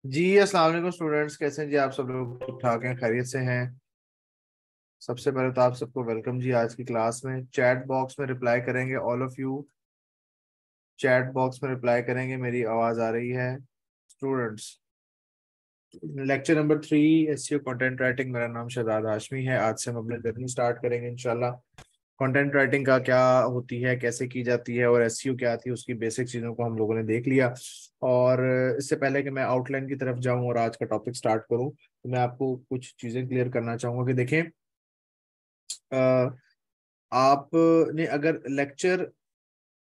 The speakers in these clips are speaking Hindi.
जी अस्सलाम वालेकुम स्टूडेंट्स, कैसे हैं जी? आप सब लोग ठीक ठाक हैं, खैरियत से हैं? सबसे पहले तो आप सबको वेलकम जी आज की क्लास में। चैट बॉक्स में रिप्लाई करेंगे all of you. Chat box में रिप्लाई करेंगे, मेरी आवाज आ रही है students? Lecture number 3, SEO content writing. मेरा नाम शहजाद हाशमी है। आज से हम अपनी जर्नी स्टार्ट करेंगे इंशाल्लाह। कंटेंट राइटिंग का क्या होती है, कैसे की जाती है, और एसईओ क्या आती है, उसकी बेसिक चीज़ों को हम लोगों ने देख लिया। और इससे पहले कि मैं आउटलाइन की तरफ जाऊं और आज का टॉपिक स्टार्ट करूं, तो मैं आपको कुछ चीज़ें क्लियर करना चाहूंगा कि देखें, अ, आपने अगर लेक्चर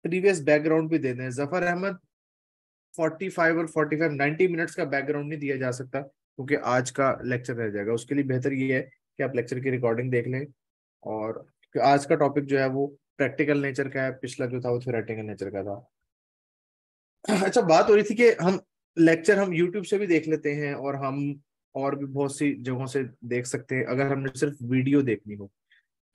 प्रीवियस बैकग्राउंड भी दे दें, जफर अहमद 45 और 45 90 मिनट्स का बैकग्राउंड नहीं दिया जा सकता, क्योंकि आज का लेक्चर रह जाएगा। उसके लिए बेहतर ये है कि आप लेक्चर की रिकॉर्डिंग देख लें। और आज का टॉपिक जो है वो प्रैक्टिकल नेचर का है, पिछला जो था वो थ्योरेटिकल नेचर का था। अच्छा, बात हो रही थी कि हम लेक्चर हम यूट्यूब से भी देख लेते हैं, और हम और भी बहुत सी जगहों से देख सकते हैं अगर हमने सिर्फ वीडियो देखनी हो।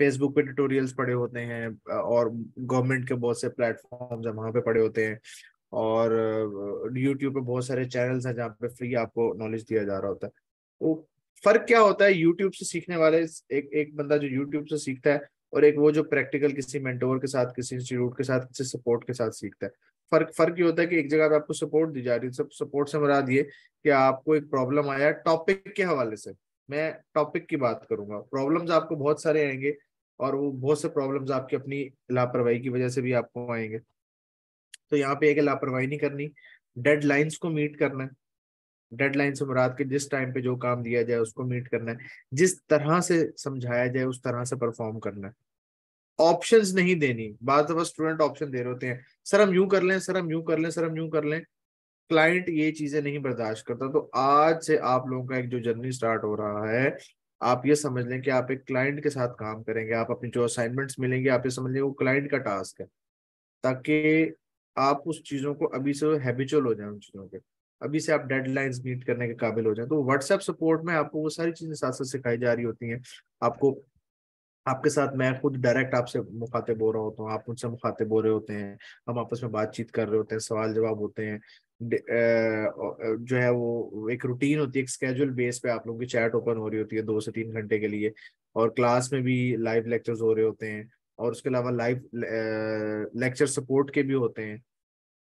फेसबुक पे ट्यूटोरियल्स पड़े होते हैं, और गवर्नमेंट के बहुत से प्लेटफॉर्म्स हैं वहाँ पे पड़े होते हैं। और यूट्यूब पे बहुत सारे चैनल्स हैं जहाँ पे फ्री आपको नॉलेज दिया जा रहा होता है। तो फर्क क्या होता है यूट्यूब से सीखने वाले, एक एक बंदा जो यूट्यूब से सीखता है, और एक वो जो प्रैक्टिकल किसी मेंटोर के साथ, किसी इंस्टीट्यूट के साथ, किसी सपोर्ट के साथ सीखता है? फर्क फर्क ये होता है कि एक जगह पे आपको सपोर्ट दी जा रही है। सब सपोर्ट से मुराद ये कि आपको एक प्रॉब्लम आया टॉपिक के हवाले से। मैं टॉपिक की बात करूंगा, प्रॉब्लम्स आपको बहुत सारे आएंगे, और वो बहुत से प्रॉब्लम्स आपकी अपनी लापरवाही की वजह से भी आपको आएंगे। तो यहाँ पे एक है लापरवाही नहीं करनी, डेडलाइंस को मीट करना है। डेडलाइन से मुराद के जिस टाइम पे जो काम दिया जाए उसको मीट करना है, जिस तरह से समझाया जाए उस तरह से परफॉर्म करना है। ऑप्शंस नहीं देनी। बाद में स्टूडेंट ऑप्शन दे रहे होते हैं, सर हम यूं कर लें, सर हम यूं कर लें, सर हम यूं कर लें। क्लाइंट ये चीजें नहीं बर्दाश्त करता। तो आज से आप लोगों का एक जो जर्नी स्टार्ट हो रहा है, आप ये समझ लें कि आप एक क्लाइंट के साथ काम करेंगे। आप अपनी जो असाइनमेंट्स मिलेंगे, आप ये समझ लें वो क्लाइंट का टास्क है, ताकि आप उस चीजों को अभी से हैबिचुअल हो जाए, उन चीजों के अभी से आप डेडलाइंस मीट करने के काबिल हो जाए। तो व्हाट्सएप सपोर्ट में आपको वो सारी चीजें साथ साथ सिखाई जा रही होती हैं। आपको, आपके साथ मैं खुद डायरेक्ट आपसे मुखातिब हो रहा होता हूँ, आप मुझसे मुखातिब हो रहे होते हैं, हम आपस में बातचीत कर रहे होते हैं, सवाल जवाब होते हैं। जो है वो एक रूटीन होती है, एक स्केजुअल बेस पे आप लोगों की चैट ओपन हो रही होती है 2 से 3 घंटे के लिए। और क्लास में भी लाइव लेक्चर्स हो रहे होते हैं, और उसके अलावा लाइव लेक्चर सपोर्ट के भी होते हैं।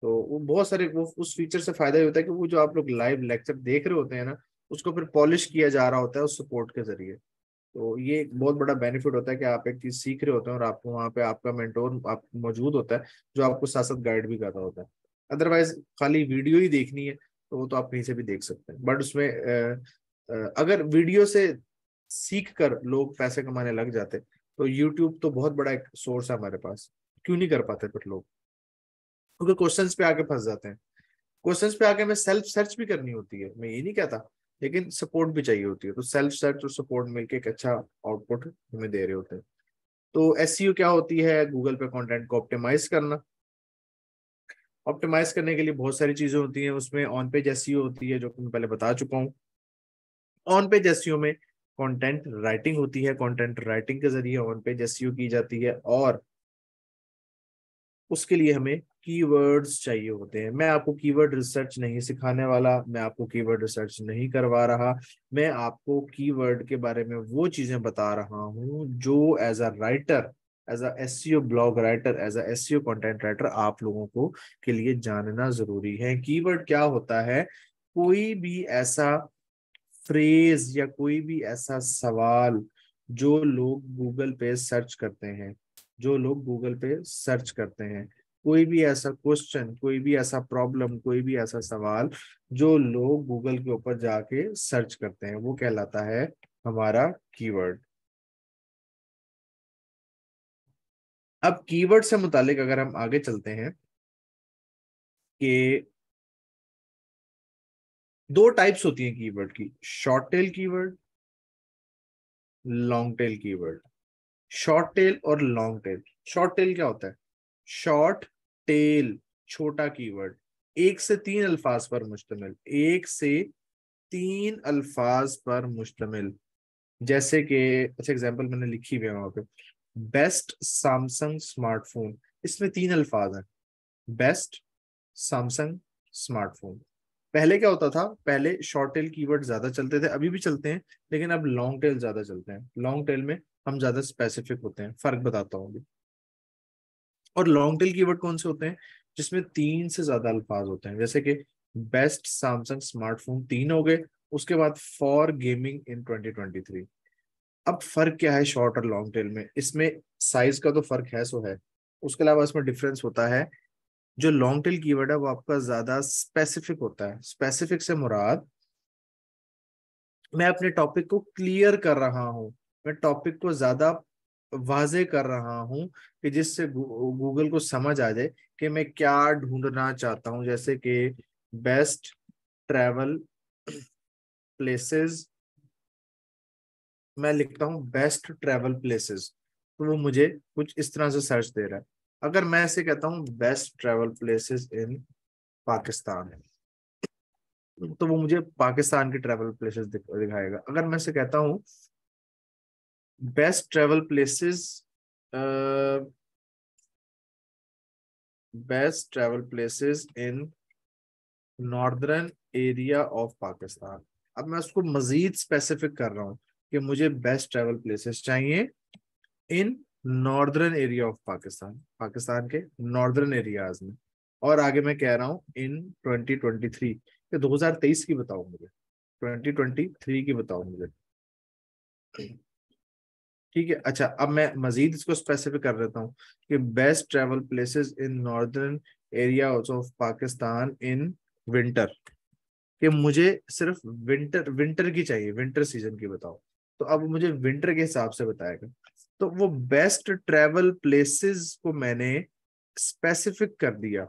तो वो बहुत सारे वो उस फीचर से फायदा ये होता है कि वो जो आप लोग लाइव लेक्चर देख रहे होते हैं ना, उसको फिर पॉलिश किया जा रहा होता है उस सपोर्ट के जरिए। तो ये एक बहुत बड़ा बेनिफिट होता है कि आप एक चीज सीख रहे होते हैं और आपको वहाँ पे आपका मेंटोर आप मौजूद होता है, जो आपको साथ साथ गाइड भी कर रहा होता है। अदरवाइज खाली वीडियो ही देखनी है तो वो तो आप कहीं से भी देख सकते हैं, बट उसमें अगर वीडियो से सीख कर लोग पैसे कमाने लग जाते, तो यूट्यूब तो बहुत बड़ा एक सोर्स है हमारे पास। क्यों नहीं कर पाते फिर लोग? क्योंकि क्वेश्चंस पे आके फंस जाते हैं। क्वेश्चंस पे आके हमें सेल्फ सर्च भी करनी होती है, मैं ये नहीं कहता, लेकिन सपोर्ट भी चाहिए होती है। तो सेल्फ सर्च और सपोर्ट मिलके एक अच्छा आउटपुट हमें दे रहे होते हैं। तो एसईओ क्या होती है? गूगल पे कंटेंट को ऑप्टिमाइज करना। ऑप्टिमाइज करने के लिए बहुत सारी चीजें होती हैं, उसमें ऑन पेज एसईओ होती है जो कि मैं पहले बता चुका हूँ। ऑन पेज एसईओ में कंटेंट राइटिंग होती है, कंटेंट राइटिंग के जरिए ऑन पेज एसईओ की जाती है, और उसके लिए हमें कीवर्ड्स चाहिए होते हैं। मैं आपको कीवर्ड रिसर्च नहीं सिखाने वाला, मैं आपको कीवर्ड रिसर्च नहीं करवा रहा। मैं आपको कीवर्ड के बारे में वो चीजें बता रहा हूँ जो as a writer, as a SEO blog writer, as a SEO content writer आप लोगों को के लिए जानना जरूरी है। कीवर्ड क्या होता है? कोई भी ऐसा फ्रेज या कोई भी ऐसा सवाल जो लोग गूगल पे सर्च करते हैं, जो लोग गूगल पे सर्च करते हैं, कोई भी ऐसा क्वेश्चन, कोई भी ऐसा प्रॉब्लम, कोई भी ऐसा सवाल जो लोग गूगल के ऊपर जाके सर्च करते हैं, वो कहलाता है हमारा कीवर्ड। अब कीवर्ड से मुतालिक अगर हम आगे चलते हैं कि दो टाइप्स होती हैं कीवर्ड की, short tail keyword, long tail keyword. Short tail और लॉन्ग टेल। शॉर्ट टेल क्या होता है? शॉर्ट टेल, छोटा कीवर्ड, 1 से 3 अल्फाज पर मुश्तमिल, 1 से 3 अल्फाज पर मुश्तमिल। जैसे कि अच्छा एग्जांपल मैंने लिखी हुई है वहां पे, बेस्ट सैमसंग स्मार्टफोन। इसमें 3 अल्फाज हैं, बेस्ट सैमसंग स्मार्टफोन। पहले क्या होता था, पहले शॉर्ट टेल कीवर्ड ज्यादा चलते थे, अभी भी चलते हैं, लेकिन अब लॉन्ग टेल ज्यादा चलते हैं। लॉन्ग टेल में हम ज्यादा स्पेसिफिक होते हैं, फर्क बताता हूँ अभी। और लॉन्ग टेल कीवर्ड कौन से होते हैं, जिसमें 3 से ज्यादा अल्फाज होते हैं, जैसे कि बेस्ट सैमसंग स्मार्टफोन 3 हो गए, उसके बाद फॉर गेमिंग इन 2023। अब फर्क क्या है शॉर्ट और लॉन्ग टेल में, इसमें साइज का तो फर्क है सो है, उसके अलावा इसमें डिफरेंस होता है। जो लॉन्ग टेल कीवर्ड है वो आपका ज्यादा स्पेसिफिक होता है। स्पेसिफिक से मुराद, मैं अपने टॉपिक को क्लियर कर रहा हूँ, मैं टॉपिक को ज्यादा वाजे कर रहा हूँ, कि जिससे गूगल को समझ आ जाए कि मैं क्या ढूंढना चाहता हूँ। जैसे कि बेस्ट ट्रैवल प्लेसेस, मैं लिखता हूँ बेस्ट ट्रैवल प्लेसेस, तो वो मुझे कुछ इस तरह से सर्च दे रहा है। अगर मैं ऐसे कहता हूँ best travel places in Pakistan, तो वो मुझे पाकिस्तान के ट्रैवल प्लेसेस दिखाएगा। अगर मैं से कहता हूँ best travel places, best travel places in northern area of Pakistan, अब मैं उसको मजीद स्पेसिफिक कर रहा हूँ कि मुझे बेस्ट ट्रैवल प्लेसेस चाहिए इन northern area of Pakistan, Pakistan के नॉर्दर्न एरियाज में। और आगे मैं कह रहा हूँ इन 2023, ये 2023 की बताओ मुझे, 2023 की बताओ मुझे। ठीक है, अच्छा अब मैं मजीद इसको स्पेसिफिक कर देता हूँ कि best travel places in northern area of Pakistan in winter, कि मुझे सिर्फ विंटर विंटर की चाहिए, विंटर सीजन की बताओ। तो अब मुझे विंटर के हिसाब से बताएगा। तो वो बेस्ट ट्रैवल प्लेसेस को मैंने स्पेसिफिक कर दिया,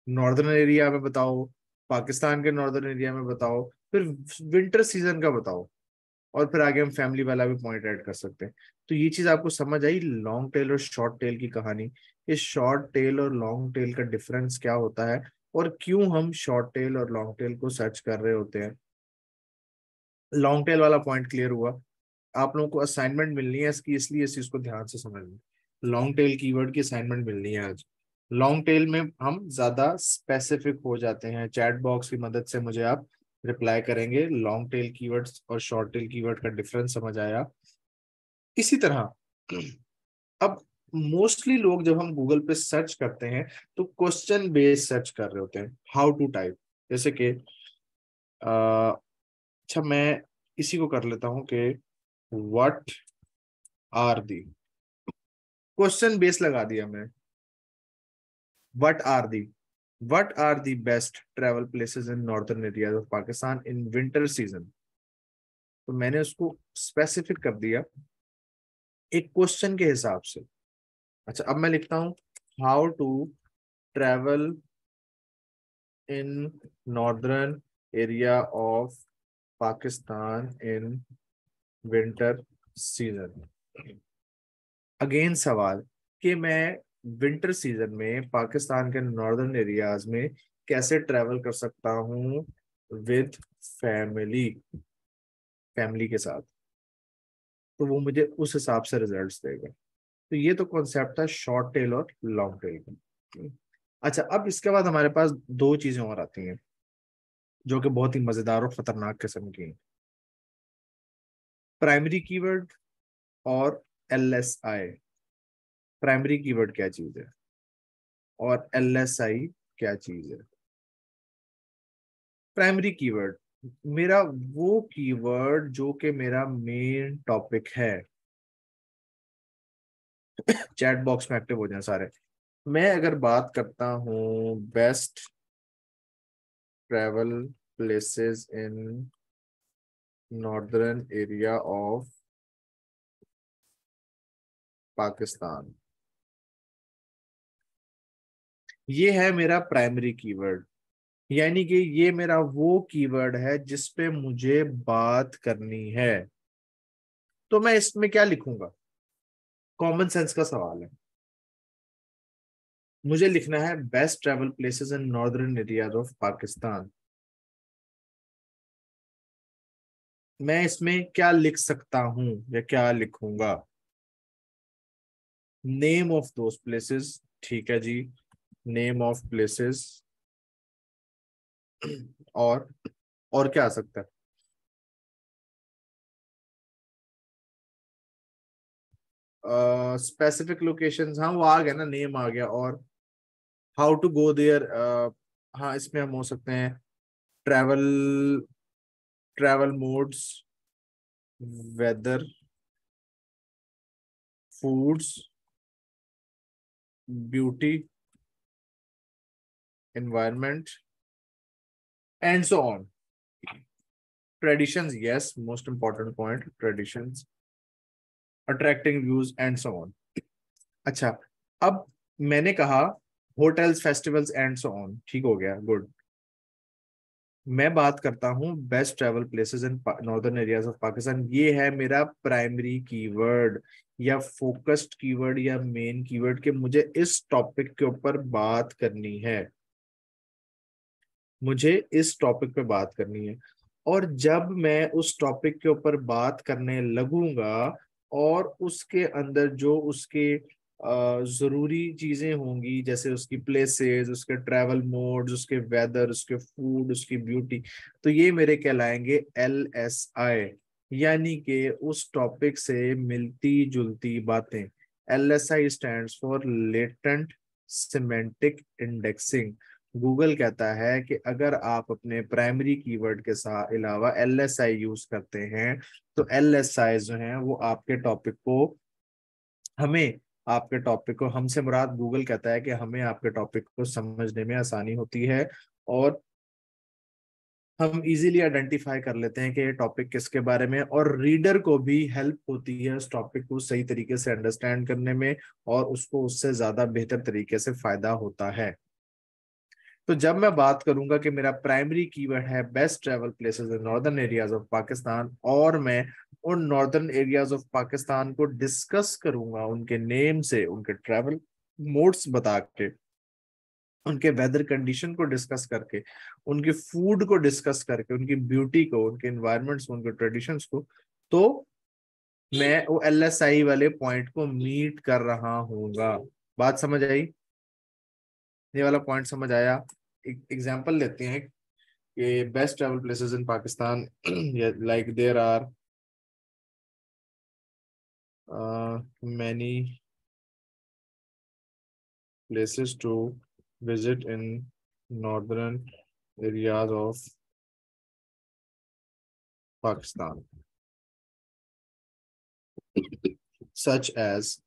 नॉर्दर्न एरिया में बताओ, पाकिस्तान के नॉर्दर्न एरिया में बताओ, फिर विंटर सीजन का बताओ, और फिर आगे हम फैमिली वाला भी पॉइंट ऐड कर सकते हैं। तो ये चीज आपको समझ आई लॉन्ग टेल और शॉर्ट टेल की कहानी, इस शॉर्ट टेल और लॉन्ग टेल का डिफरेंस क्या होता है, और क्यों हम शॉर्ट टेल और लॉन्ग टेल को सर्च कर रहे होते हैं। लॉन्ग टेल वाला पॉइंट क्लियर हुआ। आप लोगों को असाइनमेंट मिलनी है इसकी, इसलिए इस चीज को ध्यान से समझ लें। लॉन्ग टेल कीवर्ड की असाइनमेंट मिलनी है आज। लॉन्ग टेल में हम ज्यादा स्पेसिफिक हो जाते हैं, चैट बॉक्स की मदद से मुझे आप रिप्लाई करेंगे। लॉन्ग टेल कीवर्ड्स और शॉर्ट टेल कीवर्ड का डिफरेंस समझ आया। इसी तरह अब मोस्टली लोग जब हम गूगल पे सर्च करते हैं तो क्वेश्चन बेस्ड सर्च कर रहे होते हैं, हाउ टू टाइप। जैसे कि अच्छा मैं इसी को कर लेता हूं कि what are the, question base लगा दिया मैं, what are the, what are the best travel places in northern area of Pakistan in winter season. तो मैंने उसको स्पेसिफिक कर दिया एक क्वेश्चन के हिसाब से। अच्छा अब मैं लिखता हूँ how to travel in northern area of Pakistan in winter season. Again सवाल कि मैं विंटर सीजन में पाकिस्तान के नॉर्दर्न एरियाज में कैसे ट्रैवल कर सकता हूँ विद फैमिली, फैमिली के साथ। तो वो मुझे उस हिसाब से रिजल्ट्स देगा। तो ये तो कॉन्सेप्ट था शॉर्ट टेल और लॉन्ग टेल का। अच्छा अब इसके बाद हमारे पास दो चीजें और आती हैं जो कि बहुत ही मजेदार और खतरनाक किस्म की हैं, प्राइमरी कीवर्ड और एलएसआई। प्राइमरी कीवर्ड क्या चीज है और एलएसआई क्या चीज है। प्राइमरी कीवर्ड मेरा वो कीवर्ड जो कि मेरा मेन टॉपिक है। चैट बॉक्स में एक्टिव हो जाए सारे। मैं अगर बात करता हूँ best travel places in northern area of Pakistan, ये है मेरा प्राइमरी कीवर्ड। यानी कि ये मेरा वो कीवर्ड है जिस पे मुझे बात करनी है। तो मैं इसमें क्या लिखूंगा, कॉमन सेंस का सवाल है। मुझे लिखना है best travel places in northern areas of Pakistan. मैं इसमें क्या लिख सकता हूं या क्या लिखूंगा, नेम ऑफ दोज प्लेसेस। ठीक है जी, नेम ऑफ प्लेसेस और क्या आ सकता है? स्पेसिफिक लोकेशंस, हाँ वो आ गया ना, नेम आ गया। और हाउ टू गो देयर, हाँ इसमें हम हो सकते हैं travel, travel modes, weather, foods, beauty, environment, and so on. Traditions, yes, most important point, traditions, attracting views, and so on. अच्छा, अब मैंने कहा hotels, festivals and so on, ठीक हो गया, गुड। मैं बात करता हूँ best travel places in northern areas of Pakistan. ये है मेरा प्राइमरी कीवर्ड या फोकस्ड कीवर्ड या मेन कीवर्ड कि मुझे इस टॉपिक के ऊपर बात करनी है, मुझे इस टॉपिक पे बात करनी है। और जब मैं उस टॉपिक के ऊपर बात करने लगूंगा और उसके अंदर जो उसके जरूरी चीजें होंगी, जैसे उसकी प्लेसेस, उसके ट्रैवल मोड्स, उसके वेदर, उसके फूड, उसकी ब्यूटी, तो ये मेरे कहलाएंगे LSI, यानी कि उस टॉपिक से मिलती जुलती बातें। LSI stands for latent semantic indexing. Google कहता है कि अगर आप अपने प्राइमरी कीवर्ड के साथ अलावा LSI यूज करते हैं, तो LSI जो हैं वो आपके टॉपिक को, हमें आपके टॉपिक को, हमसे मुराद गूगल कहता है कि हमें आपके टॉपिक को समझने में आसानी होती है, और हम इजीली आइडेंटिफाई कर लेते हैं कि ये टॉपिक किसके बारे में है, और रीडर को भी हेल्प होती है उस टॉपिक को सही तरीके से अंडरस्टैंड करने में, और उसको उससे ज्यादा बेहतर तरीके से फायदा होता है। तो जब मैं बात करूंगा कि मेरा प्राइमरी कीवर्ड है best travel places in northern areas of Pakistan, और मैं उन नॉर्दर्न एरियाज ऑफ पाकिस्तान को डिस्कस करूंगा उनके नेम से, उनके ट्रैवल मोड्स बता के, उनके वेदर कंडीशन को डिस्कस करके, उनके फूड को डिस्कस करके, उनकी ब्यूटी को, उनके एनवायरमेंट्स को, उनके ट्रेडिशंस को, तो मैं वो LSI वाले पॉइंट को मीट कर रहा हूँगा। बात समझ आई? ये वाला पॉइंट समझ आया? एक एग्जांपल लेते हैं कि best travel places in Pakistan, like there are many places to visit in northern areas of Pakistan, such as,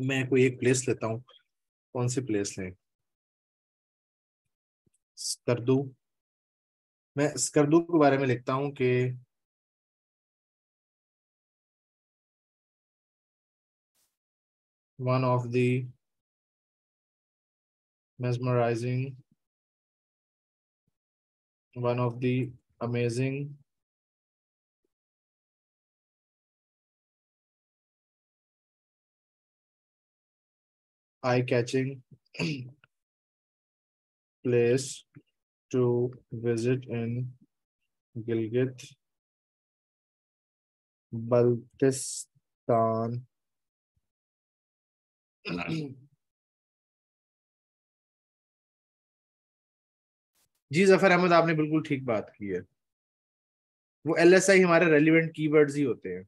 मैं कोई एक प्लेस लेता हूँ, कौन सी प्लेस लें? स्कर्दू। मैं स्कर्दू के बारे में लिखता हूँ कि one of the mesmerizing, one of the amazing, eye-catching place to visit in Gilgit Baltistan। जी जफर अहमद, आपने बिल्कुल ठीक बात की है। वो LSI हमारे रेलिवेंट कीवर्ड्स ही होते हैं,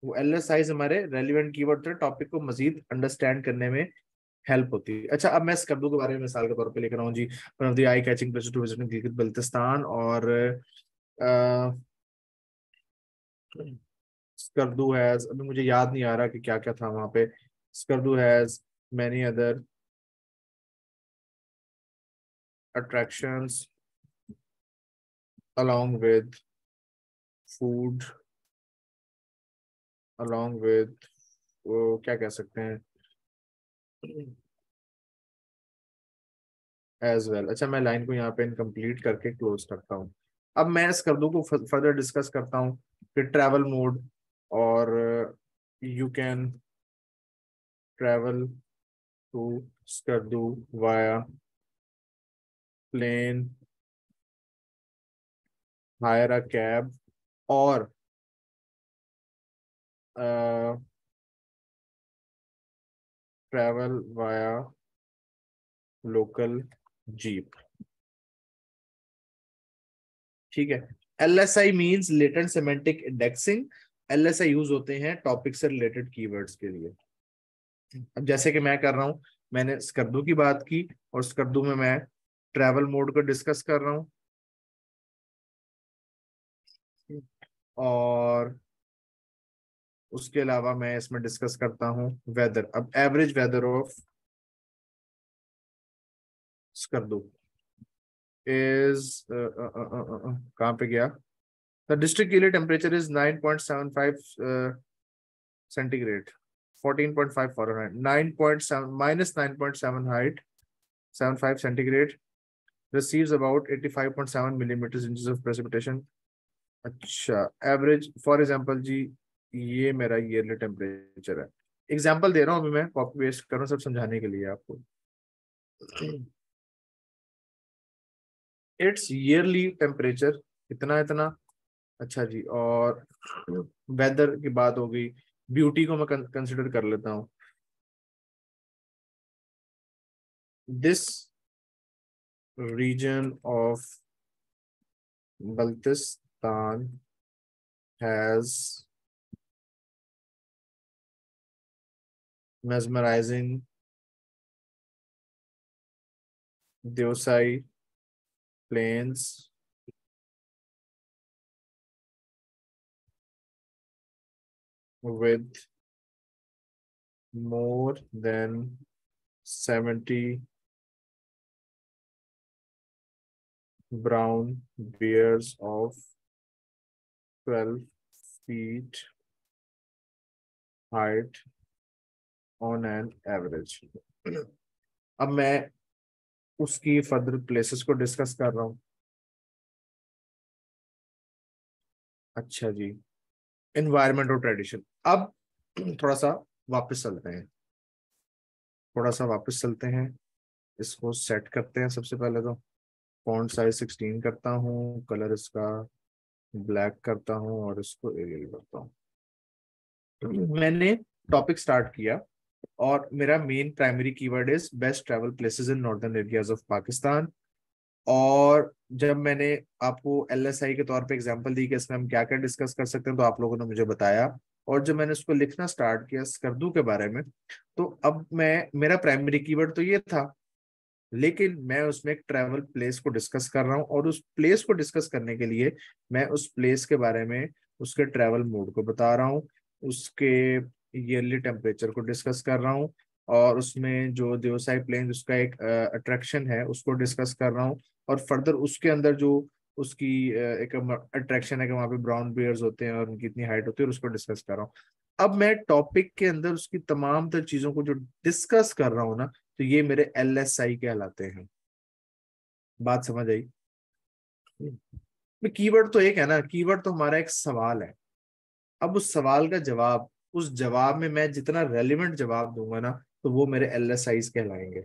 वो LSI हमारे रेलिवेंट कीवर्ड होते हैं, टॉपिक को मजीद अंडरस्टैंड करने में हेल्प होती है। अच्छा, अब मैं स्कर्दू के बारे में मिसाल के तौर पे लेकर आऊँ जी। One of the eye catching places to visit in Gilgit Baltistan, और स्कर्दू हैज, अभी मुझे याद नहीं आ रहा कि क्या क्या था वहां पे। Skardu has many other attractions along with food, along with, वो क्या कह सकते हैं, एज वेल। अच्छा, मैं लाइन को यहाँ पे इनकम्प्लीट करके क्लोज करता हूँ। अब मैं स्कर्दू को फर्दर डिस्कस करता हूँ कि ट्रैवल मोड, और you can travel to Skardu via plane, hire a cab, और ट्रैवल वाया लोकल जीप। ठीक है। LSI means latent semantic indexing. LSI use होते हैं टॉपिक से रिलेटेड कीवर्ड्स के लिए। अब जैसे कि मैं कर रहा हूं, मैंने स्कर्दू की बात की, और स्कर्दू में मैं ट्रैवल मोड को डिस्कस कर रहा हूं, और उसके अलावा मैं इसमें डिस्कस करता हूं वेदर। अब average weather of Skardu is कहाँ पे गया? द डिस्ट्रिक्ट के लिए temperature is 9.75 centigrade, 14.5 Fahrenheit, 9.7 -9.7 height, 75 centigrade, receives about 85.7 millimeters inches of precipitation। अच्छा, एवरेज फॉर एग्जांपल जी, ये मेरा ईयरली टेम्परेचर है। एग्जांपल दे रहा हूँ अभी, मैं कॉपी पेस्ट कर रहा हूँ सब समझाने के लिए आपको। इट्स ईयरली टेम्परेचर इतना इतना। अच्छा जी, और वेदर की बात हो गई, ब्यूटी को मैं कंसिडर कर लेता हूँ। This region of Baltistan has mesmerizing Deosai plains with more than 70 brown bears of 12 feet height on an average। अब मैं उसकी फर्दर प्लेसेस को डिस्कस कर रहा हूँ। अच्छा जी, एनवायरमेंट और ट्रेडिशन। अब थोड़ा सा वापस चलते हैं, थोड़ा सा वापस चलते हैं, इसको सेट करते हैं। सबसे पहले तो फॉन्ट साइज 16 करता हूँ, कलर इसका ब्लैक करता हूँ, और इसको एरियल करता हूँ। मैंने टॉपिक स्टार्ट किया, और मेरा main primary keyword is best travel places in northern areas of Pakistan. और जब मैंने आपको LSI के तौर पे एग्जांपल दी कि इसमें हम क्या क्या डिस्कस कर सकते हैं, तो आप लोगों ने मुझे बताया, और जब मैंने उसको लिखना स्टार्ट किया स्कर्दू के बारे में, तो अब मैं, मेरा प्राइमरी कीवर्ड तो ये था, लेकिन मैं उसमें एक ट्रैवल प्लेस को डिस्कस कर रहा हूँ, और उस प्लेस को डिस्कस करने के लिए मैं उस प्लेस के बारे में, उसके ट्रैवल मोड को बता रहा हूँ, उसके ईयरली टेम्परेचर को डिस्कस कर रहा हूँ, और उसमें जो देवसाई प्लेन उसका एक अट्रैक्शन है उसको डिस्कस कर रहा हूँ, और फर्दर उसके अंदर जो उसकी एक अट्रैक्शन है कि वहाँ पे ब्राउन बियर्स होते हैं और उनकी इतनी हाइट होती है, और उसको डिस्कस कर रहा हूँ। अब मैं टॉपिक के अंदर उसकी तमाम तर चीजों को जो डिस्कस कर रहा हूँ ना, तो ये मेरे LSI कहलाते हैं। बात समझ आई? कीवर्ड तो एक है ना, कीवर्ड तो हमारा एक सवाल है। अब उस सवाल का जवाब, उस जवाब में मैं जितना रेलिवेंट जवाब दूंगा ना, तो वो मेरे LSIs कहलाएंगे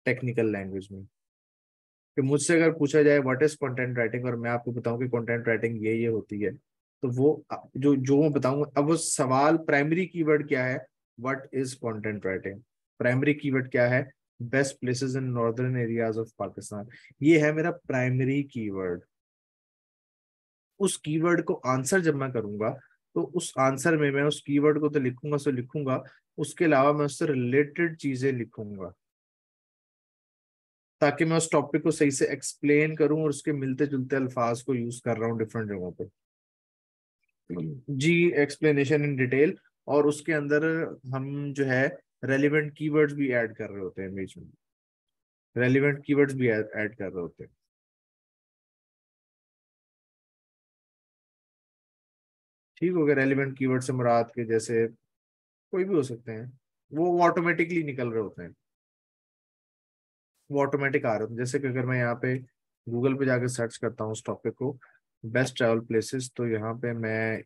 टेक्निकल लैंग्वेज में। कि मुझसे अगर पूछा जाए व्हाट इज कंटेंट राइटिंग, और मैं आपको बताऊं कि कंटेंट राइटिंग ये होती है, तो वो जो जो मैं बताऊंगा, अब वो सवाल प्राइमरी कीवर्ड क्या है, what is content writing, primary keyword क्या है, best places in northern areas of Pakistan, ये है मेरा प्राइमरी कीवर्ड। उस कीवर्ड को आंसर जब मैं करूंगा, तो उस आंसर में मैं उस कीवर्ड को तो लिखूंगा सो लिखूंगा, उसके अलावा मैं उससे रिलेटेड चीजें लिखूंगा, ताकि मैं उस टॉपिक को सही से एक्सप्लेन करूं, और उसके मिलते जुलते अल्फाज को यूज कर रहा हूँ डिफरेंट जगहों पे। जी, एक्सप्लेनेशन इन डिटेल, और उसके अंदर हम जो है रेलिवेंट कीवर्ड्स भी ऐड कर रहे होते हैं बीच में, रेलिवेंट कीवर्ड्स भी ऐड कर रहे होते हैं। ठीक हो गया। रेलिवेंट कीवर्ड से मुराद के जैसे कोई भी हो सकते हैं, वो ऑटोमेटिकली निकल रहे होते हैं, वो ऑटोमेटिक आ रहे होते हैं। जैसे कि अगर मैं यहाँ पे गूगल पे जाकर सर्च करता हूँ उस टॉपिक को, बेस्ट ट्रैवल प्लेसेस, तो यहाँ पे मैं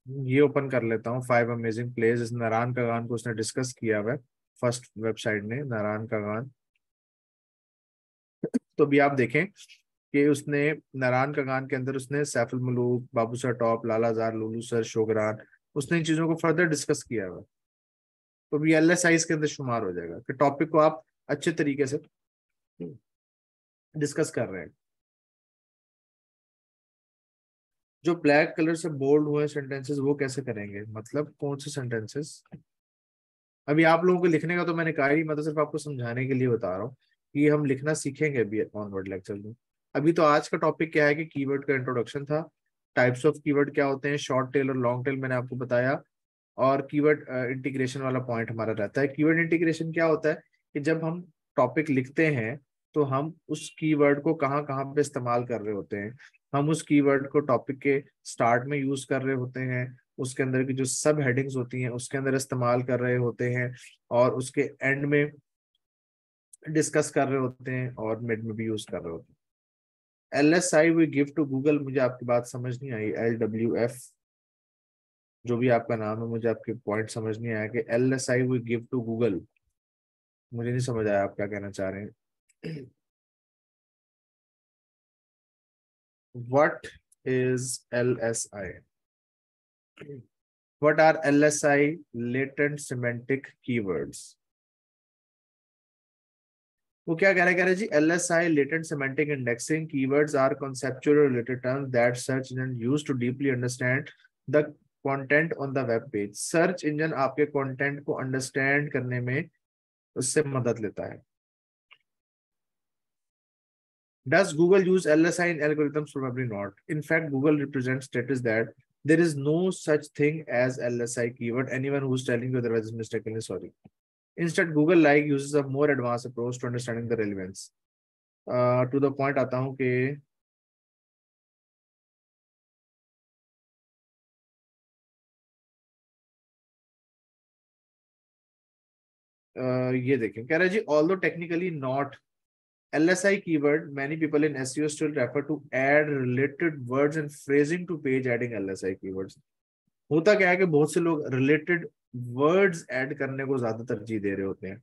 ये ओपन कर लेता हूँ, 5 अमेजिंग प्लेस। नारायण कागान को उसने डिस्कस किया हुआ है, फर्स्ट वेबसाइट ने, नारायण कागान। तो अभी आप देखें कि उसने नारायण कागान के अंदर उसने सैफुल मलूक, बाबू सर टॉप, लाला जार, लुलू सर, शोगरान, उसने इन चीजों को फर्दर डिस्कस किया हुआ है। तो भी LSI के अंदर शुमार हो जाएगा कि टॉपिक को आप अच्छे तरीके से डिस्कस कर रहे हैं। जो ब्लैक कलर से बोल्ड हुए सेंटेंसेस वो कैसे करेंगे, मतलब कौन से सेंटेंसेस? अभी आप लोगों को लिखने का तो मैंने कहा ही, मैं तो सिर्फ आपको समझाने के लिए बता रहा हूँ कि हम लिखना सीखेंगे अभी ऑनवर्ड लेक्चर में। अभी तो आज का टॉपिक क्या है कि कीवर्ड का इंट्रोडक्शन था, टाइप्स ऑफ कीवर्ड क्या होते हैं, शॉर्ट टेल और लॉन्ग टेल मैंने आपको बताया, और कीवर्ड इंटीग्रेशन वाला पॉइंट हमारा रहता है। कीवर्ड इंटीग्रेशन क्या होता है कि जब हम टॉपिक लिखते हैं तो हम उस कीवर्ड को कहाँ कहाँ पे इस्तेमाल कर रहे होते हैं। हम उस कीवर्ड को टॉपिक के स्टार्ट में यूज कर रहे होते हैं, उसके अंदर की जो सब हेडिंग्स होती हैं उसके अंदर इस्तेमाल कर रहे होते हैं, और उसके एंड में डिस्कस कर रहे होते हैं, और मिड में भी यूज कर रहे होते हैं। LSI we give to Google, मुझे आपकी बात समझ नहीं आई। LWF, जो भी आपका नाम है, मुझे आपके पॉइंट समझ नहीं आया कि LSI we give to Google, मुझे नहीं समझ आया आप क्या कहना चाह रहे हैं। What is LSI? What are LSI latent semantic keywords? वो क्या कह रहे हैं जी, LSI latent semantic indexing keywords are conceptual related terms that search engine use to deeply understand the content on the web page. Search engine आपके कंटेंट को अंडरस्टैंड करने में उससे मदद लेता है। Does Google use LSI in algorithms? Probably not. In fact, Google represents status that there is no such thing as LSI keyword. Anyone who's telling you otherwise is mistakenly sorry. Instead, Google like uses a more advanced approach to understanding the relevance. To the point आता हूँ कि ये देखें, कह रहा है जी although technically not LSI keyword, many people in SEO still refer to add related words and phrasing to page adding LSI keywords. होता क्या है कि बहुत से लोग रिलेटेड वर्ड्स ऐड करने को ज्यादा तरजीह दे रहे होते हैं।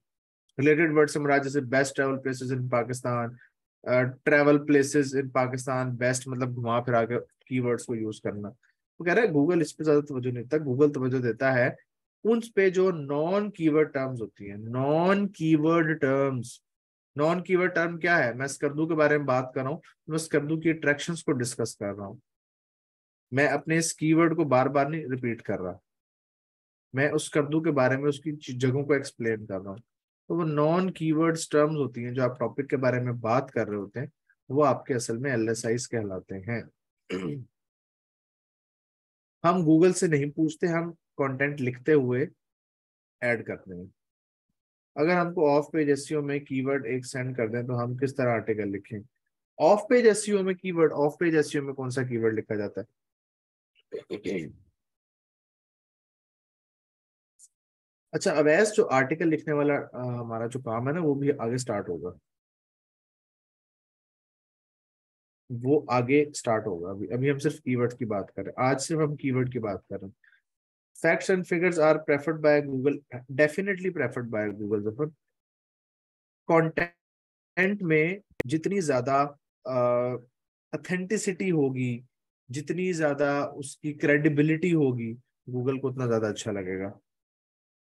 रिलेटेड वर्ड से मुराद जैसे best travel places in Pakistan, travel places in Pakistan, best मतलब घुमा फिरा के कीवर्ड्स को यूज करना। वो कह रहा है गूगल इस पे ज्यादा तवज्जो नहीं देता, गूगल तवज्जो देता है उन पे जो नॉन कीवर्ड टर्म्स होती हैं। Non keyword terms, non keyword term क्या है? मैं स्कर्दू के बारे में बात कर रहा हूँ, मैं स्कर्दू की अट्रैक्शंस को डिस्कस कर रहा हूँ, मैं अपने इस कीवर्ड को बार बार नहीं रिपीट कर रहा, मैं उस कद्दू के बारे में उसकी जगहों को एक्सप्लेन कर रहा हूँ। तो वो नॉन कीवर्ड्स टर्म्स होती हैं जो आप टॉपिक के बारे में बात कर रहे होते हैं, वो आपके असल में LSIs कहलाते हैं। हम गूगल से नहीं पूछते, हम कंटेंट लिखते हुए ऐड करते हैं। अगर हमको ऑफ पेज एसईओ में कीवर्ड एक सेंड कर दें तो हम किस तरह आर्टिकल लिखें? ऑफ पेज एसईओ में कीवर्ड, ऑफ पेज एसईओ में कौन सा कीवर्ड लिखा जाता है? अच्छा, अवैस जो आर्टिकल लिखने वाला हमारा जो काम है ना, वो भी आगे स्टार्ट होगा, वो आगे स्टार्ट होगा। अभी अभी हम सिर्फ कीवर्ड की बात कर रहे हैं, आज सिर्फ हम कीवर्ड की बात कर रहे हैं। Facts and figures are preferred by Google, definitely preferred by Google. जफर कंटेंट में जितनी ज्यादा ऑथेंटिसिटी होगी, जितनी ज्यादा उसकी क्रेडिबिलिटी होगी, गूगल को उतना ज्यादा अच्छा लगेगा।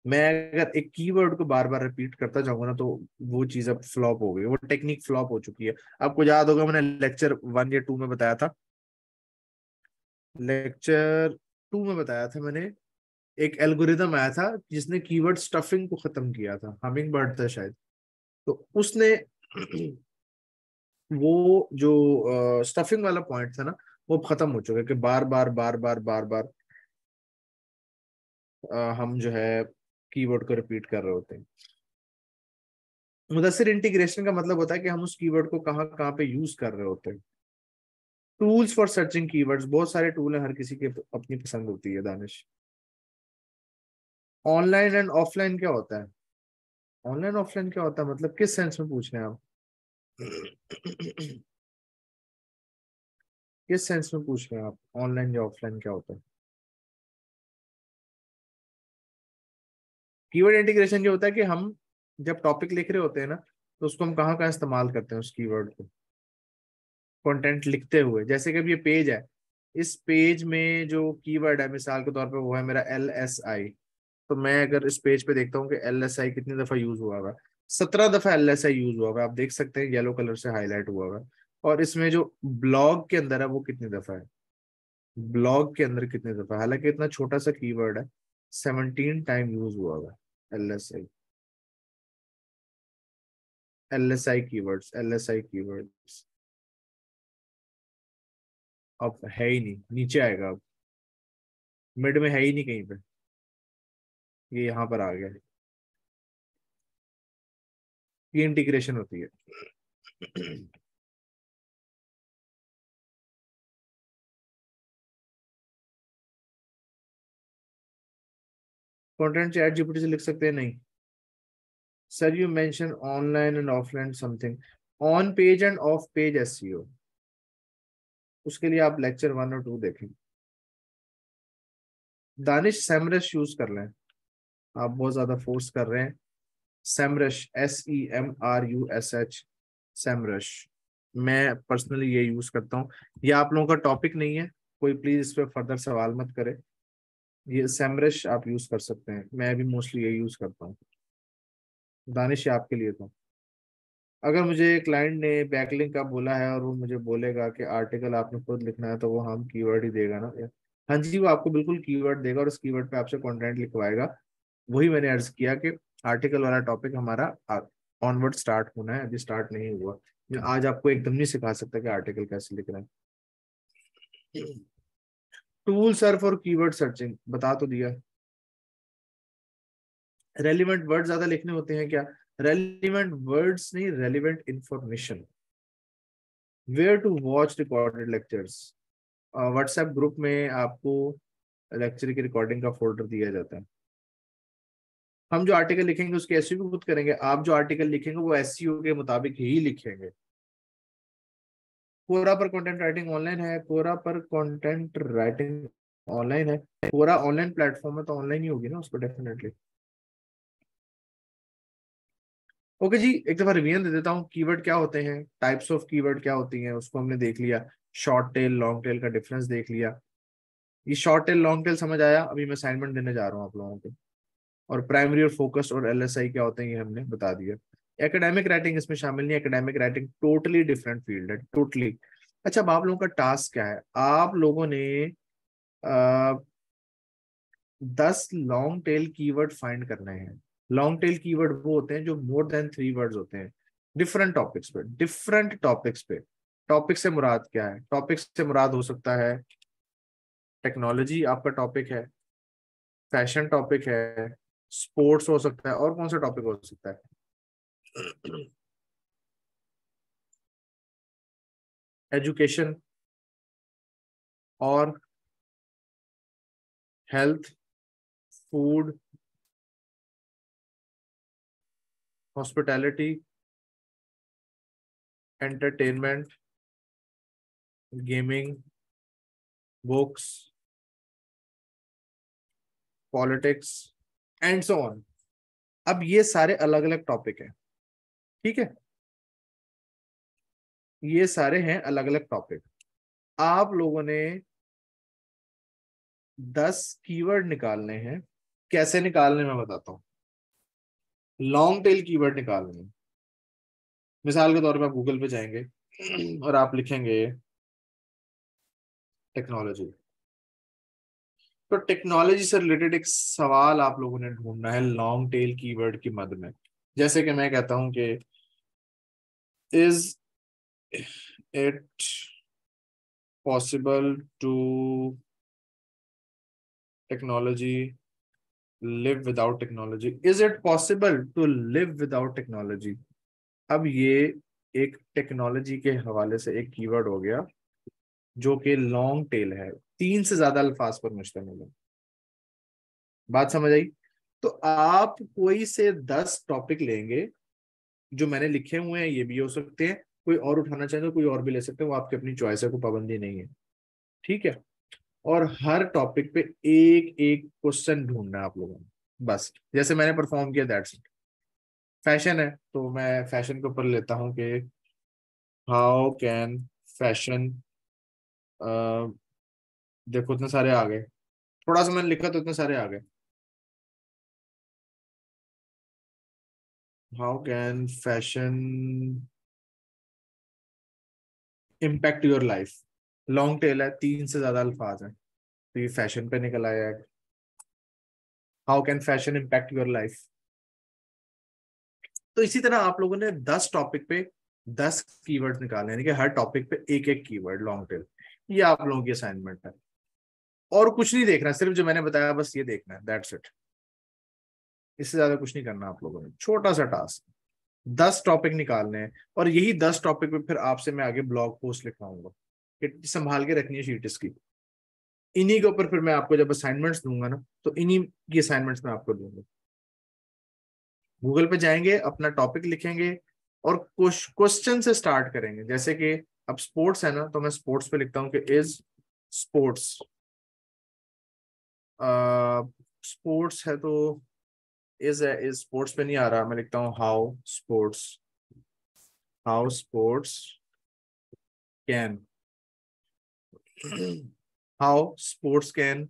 मैं अगर एक कीवर्ड को बार बार रिपीट करता जाऊंगा ना, तो वो चीज अब फ्लॉप हो गई, वो टेक्निक फ्लॉप हो चुकी है। आपको याद होगा मैंने लेक्चर 1 या 2 में बताया था, लेक्चर 2 में बताया था मैंने, एक एल्गोरिदम आया था जिसने कीवर्ड स्टफिंग को खत्म किया था, हमिंग बर्ड था शायद। तो उसने वो जो स्टफिंग वाला पॉइंट था ना, वो खत्म हो चुका है कि बार बार बार बार बार बार हम जो है कीवर्ड को रिपीट कर रहे होते हैं। मुदस्सिर इंटीग्रेशन का मतलब होता है कि हम उस कीवर्ड को कहाँ कहाँ पे यूज कर रहे होते हैं। टूल्स फॉर सर्चिंग कीवर्ड्स, बहुत सारे टूल हैं, हर किसी की अपनी पसंद होती है। दानिश, ऑनलाइन एंड ऑफलाइन क्या होता है? ऑनलाइन ऑफलाइन क्या होता है मतलब किस सेंस में पूछ रहे हैं आप? किस सेंस में पूछ रहे हैं आप, ऑनलाइन या ऑफलाइन क्या होता है? कीवर्ड इंटीग्रेशन ये होता है कि हम जब टॉपिक लिख रहे होते हैं ना, तो उसको हम कहाँ कहाँ इस्तेमाल करते हैं उस कीवर्ड को कंटेंट लिखते हुए। जैसे कि अब ये पेज है, इस पेज में जो कीवर्ड है मिसाल के तौर पे वो है मेरा LSI, तो मैं अगर इस पेज पे देखता हूँ कि LSI कितनी दफा यूज हुआ है, 17 दफा LSI यूज हुआ है, आप देख सकते हैं येलो कलर से हाईलाइट हुआ है। और इसमें जो ब्लॉग के अंदर है वो कितनी दफा है, ब्लॉग के अंदर कितनी दफा, हालांकि इतना छोटा सा कीवर्ड है, 17 टाइम यूज हुआ है LSI। LSI कीवर्ड्स अब है ही नहीं, नीचे आएगा अब, मिड में है ही नहीं कहीं पे, ये यहाँ पर आ गया। ये इंटीग्रेशन होती है। कंटेंट चैट जीपीटी से लिख सकते हैं नहीं sir, you mention online and offline something, on page end of page SEO, उसके लिए आप लेक्चर 1 और 2 देखें। दानिश सेमरश यूज कर लें, आप बहुत ज्यादा फोर्स कर रहे हैं। सेमरश, SEMRUSH, सेमरश, मैं पर्सनली ये यूज करता हूँ। ये आप लोगों का टॉपिक नहीं है, कोई प्लीज इस पर फर्दर सवाल मत करे। ये सेमरश आप यूज कर सकते हैं, मैं भी मोस्टली ये यूज करता हूँ। दानिश ये आपके लिए था। अगर मुझे क्लाइंट ने बैकलिंक का बोला है और वो मुझे बोलेगा कि आर्टिकल आपने खुद लिखना है, तो वो हम कीवर्ड ही देगा ना। हाँ जी, वो आपको बिल्कुल कीवर्ड देगा और उस कीवर्ड पे आपसे कंटेंट लिखवाएगा। वही मैंने अर्ज किया कि आर्टिकल वाला टॉपिक हमारा ऑनवर्ड स्टार्ट होना है, अभी स्टार्ट नहीं हुआ। मैं आज आपको एकदम नहीं सिखा सकता कि आर्टिकल कैसे लिखना है। Tool sir for keyword searching बता तो दिया। रेलिवेंट वर्ड ज्यादा लिखने होते हैं क्या? रेलिवेंट वर्ड्स नहीं, relevant information. Where to watch recorded lectures, WhatsApp group में आपको लेक्चर की रिकॉर्डिंग का फोल्डर दिया जाता है। हम जो आर्टिकल लिखेंगे उसके एसईओ भी खुद करेंगे, आप जो आर्टिकल लिखेंगे वो एसईओ के मुताबिक ही लिखेंगे। कोरा पर कंटेंट राइटिंग ऑनलाइन है, कोरा पर कंटेंट राइटिंग ऑनलाइन है, कोरा ऑनलाइन प्लेटफॉर्म है तो ऑनलाइन ही होगी ना उसको डेफिनेटली। ओके जी, एक दफा रिवीजन दे देता हूँ। कीवर्ड क्या होते हैं, टाइप्स ऑफ कीवर्ड क्या होती हैं, उसको हमने देख लिया। शॉर्ट टेल लॉन्ग टेल का डिफरेंस देख लिया। ये शॉर्ट टेल लॉन्ग टेल समझ आया, अभी मैं असाइनमेंट देने जा रहा हूँ आप लोगों को। और प्राइमरी और फोकस और LSI क्या होते हैं ये हमने बता दिया। एकेडमिक राइटिंग इसमें शामिल नहीं, academic writing totally different field है, टोटली। अच्छा, अब आप लोगों का टास्क क्या है, आप लोगों ने 10 लॉन्ग टेल कीवर्ड फाइंड करने हैं। लॉन्ग टेल कीवर्ड वो होते हैं जो मोर देन 3 वर्ड्स होते हैं, डिफरेंट टॉपिक्स पे, डिफरेंट टॉपिक्स पे। टॉपिक से मुराद क्या है, टॉपिक से मुराद हो सकता है टेक्नोलॉजी आपका टॉपिक है, फैशन टॉपिक है, स्पोर्ट्स हो सकता है, और कौन सा टॉपिक हो सकता है? एजुकेशन और health, food, hospitality, entertainment, gaming, books, politics and so on. अब ये सारे अलग अलग टॉपिक हैं, ठीक है, ये सारे हैं अलग अलग टॉपिक। आप लोगों ने 10 कीवर्ड निकालने हैं। कैसे निकालने मैं बताता हूँ। लॉन्ग टेल कीवर्ड निकालने हैं। मिसाल के तौर पे आप गूगल पे जाएंगे और आप लिखेंगे टेक्नोलॉजी, तो टेक्नोलॉजी से रिलेटेड एक सवाल आप लोगों ने ढूंढना है लॉन्ग टेल कीवर्ड की मद में। जैसे कि मैं कहता हूं कि is it possible to technology live without technology, is it possible to live without technology. अब ये एक टेक्नोलॉजी के हवाले से एक कीवर्ड हो गया जो कि लॉन्ग टेल है, 3 से ज्यादा अल्फाज पर मुश्तमिल है। बात समझ आई? तो आप कोई से 10 टॉपिक लेंगे जो मैंने लिखे हुए हैं, ये भी हो सकते हैं, कोई और उठाना चाहे तो कोई और भी ले सकते हैं, वो आपकी अपनी चॉइस है, कोई पाबंदी नहीं है, ठीक है। और हर टॉपिक पे एक एक क्वेश्चन ढूंढना है आप लोगों ने, बस जैसे मैंने परफॉर्म किया दैट्स इट। फैशन है तो मैं फैशन के ऊपर लेता हूँ कि हाउ कैन फैशन, देखो इतने सारे आ गए, थोड़ा सा मैंने लिखा तो इतने सारे आ गए। How can fashion impact your life. Long tail है, 3 से ज्यादा अल्फाज हैं, तो ये फैशन पे निकल आया है। How can fashion impact your life. तो इसी तरह आप लोगों ने 10 टॉपिक पे 10 कीवर्ड निकाले, यानी कि हर टॉपिक पे एक एक कीवर्ड लॉन्ग टेल। ये आप लोगों की असाइनमेंट है, और कुछ नहीं देखना, सिर्फ जो मैंने बताया बस ये देखना है, दैट्स इट। इससे ज्यादा कुछ नहीं करना आप लोगों ने, छोटा सा टास्क। 10 टॉपिक निकालने हैं, और यही 10 टॉपिक पे फिर आपसे मैं आगे ब्लॉग पोस्ट लिखवाऊंगा कि संभाल के रखनी है शीट इसकी। इन्हीं के ऊपर फिर मैं आपको जब असाइनमेंट्स दूंगा ना, तो इन्हीं की असाइनमेंट्स मैं आपको दूंगा। गूगल पे जाएंगे, अपना टॉपिक लिखेंगे, और क्वेश्चन से स्टार्ट करेंगे। जैसे कि अब स्पोर्ट्स है ना, तो मैं स्पोर्ट्स पे लिखता हूँ कि इज स्पोर्ट्स, स्पोर्ट्स है तो इज स्पोर्ट्स पे नहीं आ रहा, मैं लिखता हूँ how sports can how sports can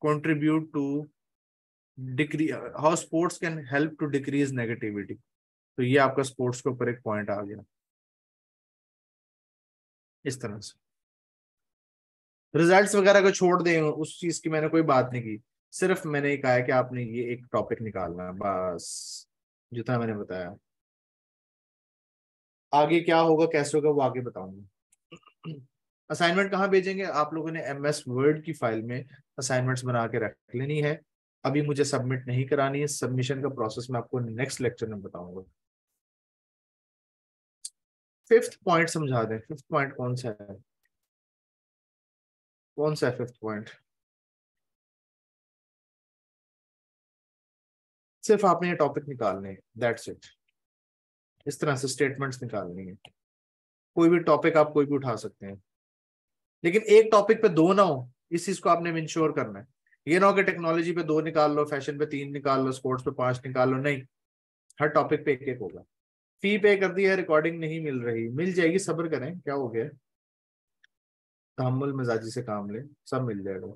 contribute to decrease, how sports can help to decrease negativity. तो ये आपका स्पोर्ट्स के ऊपर एक पॉइंट आ गया। इस तरह से रिजल्ट्स वगैरह को छोड़ दें, उस चीज की मैंने कोई बात नहीं की, सिर्फ मैंने ये कहा है कि आपने ये एक टॉपिक निकालना है बस, जितना मैंने बताया। आगे क्या होगा कैसे होगा वो आगे बताऊंगा। असाइनमेंट कहाँ भेजेंगे, आप लोगों ने MS वर्ड की फाइल में असाइनमेंट्स बना के रख लेनी है। अभी मुझे सबमिट नहीं करानी है, सबमिशन का प्रोसेस मैं आपको नेक्स्ट लेक्चर में बताऊंगा। फिफ्थ पॉइंट समझा दें, फिफ्थ पॉइंट कौन सा है, कौन सा है फिफ्थ पॉइंट। सिर्फ आपने ये टॉपिक निकालने हैं, दैट्स इट। इस तरह से स्टेटमेंट्स निकालनी है। कोई भी टॉपिक आप कोई भी उठा सकते हैं, लेकिन एक टॉपिक पे दो ना हो, इस चीज को आपने इंश्योर करना है। ये ना हो कि टेक्नोलॉजी पे 2 निकाल लो, फैशन पे 3 निकाल लो, स्पोर्ट्स पे 5 निकाल लो, नहीं। हर टॉपिक पे एक एक होगा। फी पे कर दी है, रिकॉर्डिंग नहीं मिल रही, मिल जाएगी, सब्र करें, क्या हो गया, तहम्मुल मिजाजी से काम ले, सब मिल जाएगा।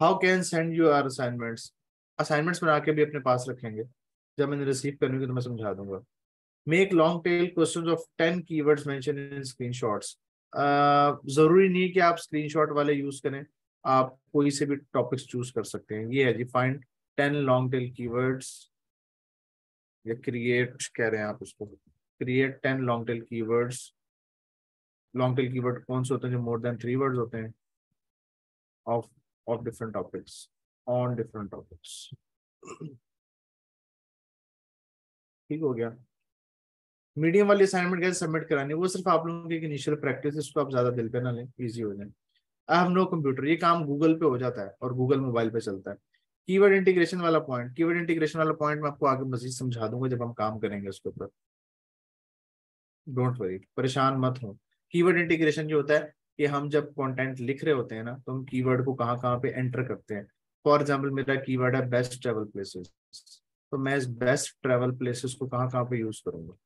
How can send your assignments. Assignments बना के भी अपने पास रखेंगे, जब मैंने रिसीव करनी होगी तो मैं समझा दूंगा। Make long tail question of 10 keywords mention in screenshots. जरूरी नहीं कि आप स्क्रीनशॉट वाले यूज करें, आप कोई से भी टॉपिक्स चूज कर सकते हैं। ये है जी, फाइंड 10 लॉन्ग टेल कीवर्ड्स, या क्रिएट कह रहे हैं आप उसको, create 10 long tail keywords. Long tail keyword कौन से होते हैं, जो मोर देन 3 वर्ड्स होते हैं, of of different topics, on different topics. ठीक हो गया। मीडियम वाली असाइनमेंट कैसे सबमिट करानी है, वो सिर्फ आप लोगों की एक इनिशियल प्रैक्टिस है, इसको आप ज्यादा दिल पे ना लें, इजी हो जाए। आई हैव नो कंप्यूटर, ये काम गूगल पे हो जाता है, और गूगल मोबाइल पे चलता है। कीवर्ड इंटीग्रेशन वाला पॉइंट मैं आपको आगे मजीद समझा दूंगा जब हम काम करेंगे उसके ऊपर। डोंट वरी, परेशान मत हो। कीवर्ड इंटीग्रेशन जो होता है कि हम जब कंटेंट लिख रहे होते हैं ना, तो हम कीवर्ड को कहाँ कहाँ पे एंटर करते हैं। फॉर एग्जाम्पल मेरा कीवर्ड है बेस्ट ट्रेवल प्लेसेस, तो मैं इस बेस्ट ट्रेवल प्लेसेस को कहाँ कहाँ पे यूज करूंगा।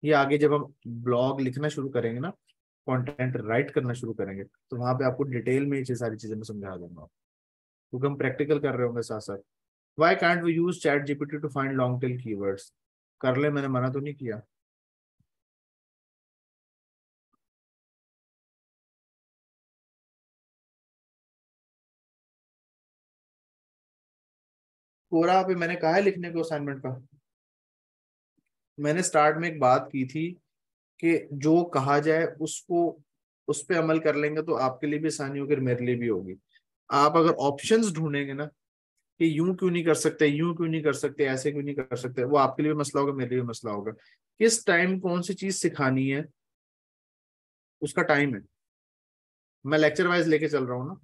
ये आगे जब हम ब्लॉग लिखना शुरू करेंगे ना, कंटेंट राइट करना शुरू करेंगे, तो वहां पे आपको डिटेल में ये सारी चीजें मैं समझा दूंगा, क्योंकि हम प्रैक्टिकल कर रहे होंगे साथ साथ। Why can't we use chat GPT to find long tail keywords. कर ले, मैंने मना तो नहीं किया। पूरा अभी मैंने कहा है लिखने को असाइनमेंट का। मैंने स्टार्ट में एक बात की थी कि जो कहा जाए उसको, उस पर अमल कर लेंगे तो आपके लिए भी आसानी होगी और मेरे लिए भी होगी। आप अगर ऑप्शंस ढूंढेंगे ना कि यूं क्यों नहीं कर सकते, यूं क्यों नहीं कर सकते, ऐसे क्यों नहीं कर सकते, वो आपके लिए भी मसला होगा, मेरे लिए भी मसला होगा। किस टाइम कौन सी चीज सिखानी है, उसका टाइम है। मैं लेक्चर वाइज लेके चल रहा हूँ ना।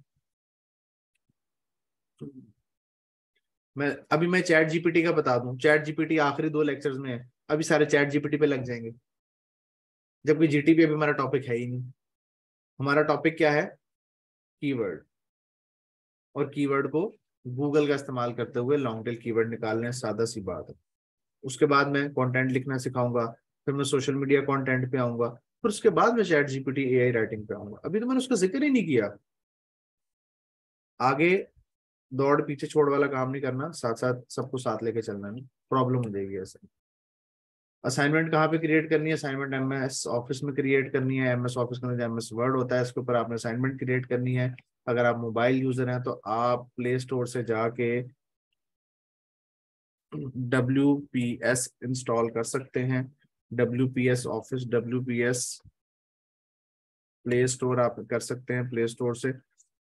मैं चैट जीपीटी का बता दूं, चैट जीपीटी आखिरी 2 लेक्चर्स में है, अभी सारे चैट जीपीटी पे लग जाएंगे, जबकि जीटीपी अभी हमारा टॉपिक है ही नहीं। हमारा टॉपिक क्या है, कीवर्ड, और कीवर्ड को गूगल का इस्तेमाल करते हुए लॉन्ग टेल कीवर्ड निकालने हैं, सादा सी बात है। उसके बाद मैं कंटेंट लिखना सिखाऊंगा, फिर मैं सोशल मीडिया कंटेंट पे आऊंगा, फिर उसके बाद मैं चैट जीपीटी AI राइटिंग पे आऊंगा। अभी तो मैंने उसका जिक्र ही नहीं किया। आगे दौड़ पीछे छोड़ वाला काम नहीं करना, साथ साथ सबको साथ लेके चलना, नहीं प्रॉब्लम हो जाएगी ऐसे। असाइनमेंट कहाँ पे क्रिएट करनी है? असाइनमेंट एमएस ऑफिस में क्रिएट करनी है। एमएस ऑफिस का जो एमएस वर्ड होता है, इसके ऊपर आपने असाइनमेंट क्रिएट करनी है। अगर आप मोबाइल यूजर हैं तो आप प्ले स्टोर से जाके WPS इंस्टॉल कर सकते हैं। WPS office, WPS play store आप कर सकते हैं, प्ले स्टोर से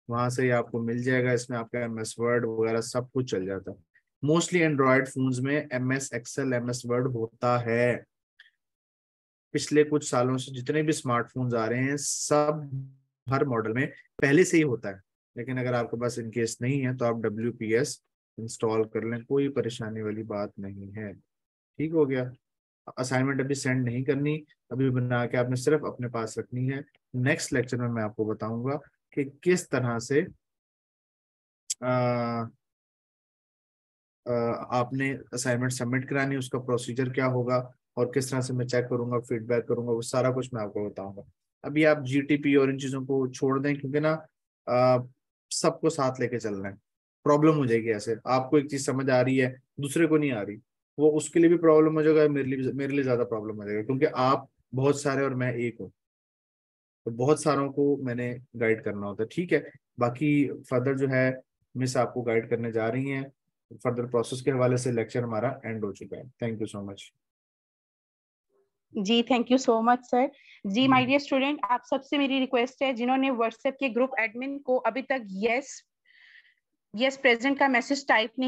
वहां से ही आपको मिल जाएगा। इसमें आपका एमएस वर्ड वगैरह सब कुछ चल जाता है। मोस्टली एंड्रॉयड फोन्स में एमएस एक्सेल, एमएस वर्ड होता है। पिछले कुछ सालों से जितने भी स्मार्टफोन्स आ रहे हैं, सब हर मॉडल में पहले से ही होता है। लेकिन अगर आपके पास इनकेस नहीं है तो आप WPS इंस्टॉल कर लें, कोई परेशानी वाली बात नहीं है। ठीक हो गया। असाइनमेंट अभी सेंड नहीं करनी, अभी बना के आपने सिर्फ अपने पास रखनी है। नेक्स्ट लेक्चर में मैं आपको बताऊंगा कि किस तरह से आपने असाइनमेंट सबमिट करानी, उसका प्रोसीजर क्या होगा और किस तरह से मैं चेक करूंगा, फीडबैक करूंगा, वो सारा कुछ मैं आपको बताऊंगा। अभी आप GTP और इन चीजों को छोड़ दें, क्योंकि ना सबको साथ लेके चलना है। प्रॉब्लम हो जाएगी ऐसे, आपको एक चीज समझ आ रही है दूसरे को नहीं आ रही, वो उसके लिए भी प्रॉब्लम हो जाएगा, मेरे लिए ज्यादा प्रॉब्लम हो जाएगा, क्योंकि आप बहुत सारे और मैं एक हूँ, तो बहुत सारों को मैंने गाइड करना होता है। ठीक है, बाकी फर्दर जो है मिस आपको गाइड करने जा रही हैं। फर्दर प्रोसेस के हवाले से लेक्चर हमारा एंड हो चुका है। Thank you so much. जी thank you so much sir. जी माय डियर स्टूडेंट, आप सबसे मेरी रिक्वेस्ट है, जिन्होंने व्हाट्सएप के ग्रुप एडमिन को अभी तक यस प्रेजेंट का मैसेज टाइप नहीं